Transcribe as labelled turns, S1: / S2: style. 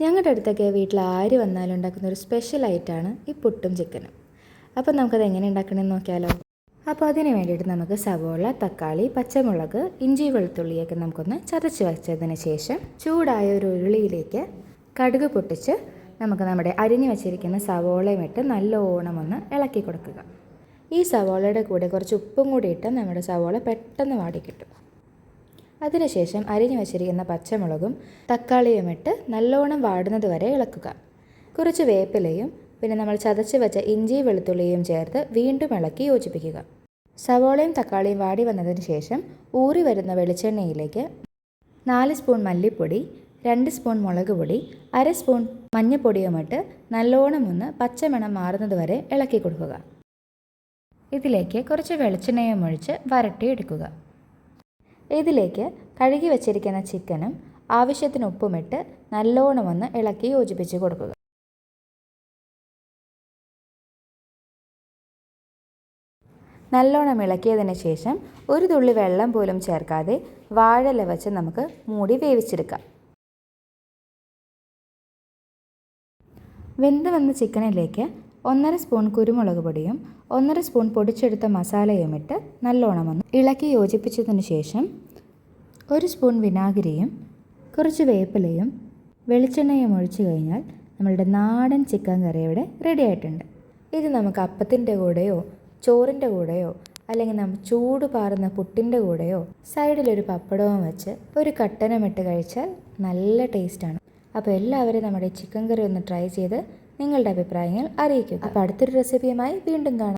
S1: ഞങ്ങളുടെ അടുത്തൊക്കെ വീട്ടിൽ ആര് വന്നാലും ഉണ്ടാക്കുന്ന ഒരു സ്പെഷ്യൽ ഐറ്റമാണ് ഈ പുട്ടും ചിക്കനും. അപ്പോൾ നമുക്കത് എങ്ങനെ ഉണ്ടാക്കണമെന്ന് നോക്കിയാലോ. അപ്പോൾ അതിന് വേണ്ടിയിട്ട് നമുക്ക് സവോള, തക്കാളി, പച്ചമുളക്, ഇഞ്ചി, വെളുത്തുള്ളിയൊക്കെ നമുക്കൊന്ന് ചതച്ച് വെച്ചതിന് ശേഷം ചൂടായ ഒരു ഉരുളിയിലേക്ക് കടുക് പൊട്ടിച്ച് നമുക്ക് നമ്മുടെ അരിഞ്ഞു വെച്ചിരിക്കുന്ന സവോളയും ഇട്ട് നല്ലോണം ഒന്ന് ഇളക്കി കൊടുക്കുക. ഈ സവോളയുടെ കൂടെ കുറച്ച് ഉപ്പും കൂടി ഇട്ട് നമ്മുടെ സവോള പെട്ടെന്ന് വാടി കിട്ടും. അതിനുശേഷം അരിഞ്ഞു വച്ചിരിക്കുന്ന പച്ചമുളകും തക്കാളിയും ഇട്ട് നല്ലോണം വാടുന്നത് വരെ ഇളക്കുക. കുറച്ച് വേപ്പിലയും പിന്നെ നമ്മൾ ചതച്ച് വെച്ച ഇഞ്ചി വെളുത്തുള്ളിയും ചേർത്ത് വീണ്ടും ഇളക്കി യോജിപ്പിക്കുക. സവോളയും തക്കാളിയും വാടി വന്നതിന് ശേഷം ഊറി വരുന്ന വെളിച്ചെണ്ണയിലേക്ക് 4 സ്പൂൺ മല്ലിപ്പൊടി, 2 സ്പൂൺ മുളക് പൊടി, 1/2 സ്പൂൺ മഞ്ഞൾപ്പൊടിയുമിട്ട് നല്ലോണം ഒന്ന് പച്ചമണം മാറുന്നത് വരെ ഇളക്കി കൊടുക്കുക. ഇതിലേക്ക് കുറച്ച് വെളിച്ചെണ്ണയും ഒഴിച്ച് വരട്ടിയെടുക്കുക. ഇതിലേക്ക് കഴുകി വച്ചിരിക്കുന്ന ചിക്കനും ആവശ്യത്തിന് ഉപ്പുമിട്ട് നല്ലോണം ഒന്ന് ഇളക്കി യോജിപ്പിച്ച് കൊടുക്കുക. നല്ലോണം ഇളക്കിയതിന് ശേഷം ഒരു തുള്ളി വെള്ളം പോലും ചേർക്കാതെ വാഴയില വെച്ച് നമുക്ക് മൂടി വേവിച്ചെടുക്കാം. വെന്ത് വന്ന ചിക്കനിലേക്ക് 1/2 സ്പൂൺ കുരുമുളക് പൊടിയും 1/2 സ്പൂൺ പൊടിച്ചെടുത്ത മസാലയും ഇട്ട് നല്ലോണം ഒന്ന് ഇളക്കി യോജിപ്പിച്ചതിന് ശേഷം 1 സ്പൂൺ വിനാഗിരിയും കുറച്ച് വേപ്പിലയും വെളിച്ചെണ്ണയും ഒഴിച്ചു കഴിഞ്ഞാൽ നമ്മളുടെ നാടൻ ചിക്കൻ കറി ഇവിടെ റെഡി ആയിട്ടുണ്ട്. ഇത് നമുക്ക് അപ്പത്തിൻ്റെ കൂടെയോ ചോറിൻ്റെ കൂടെയോ അല്ലെങ്കിൽ നമ്മൾ ചൂട് പാറുന്ന പുട്ടിൻ്റെ കൂടെയോ സൈഡിലൊരു പപ്പടവും വെച്ച് ഒരു കട്ടനുമിട്ട് കഴിച്ചാൽ നല്ല ടേസ്റ്റാണ്. അപ്പോൾ എല്ലാവരും നമ്മുടെ ചിക്കൻ കറി ഒന്ന് ട്രൈ ചെയ്ത് നിങ്ങളുടെ അഭിപ്രായങ്ങൾ അറിയിക്കുക. അപ്പോൾ അടുത്തൊരു റെസിപ്പിയുമായി വീണ്ടും കാണാം.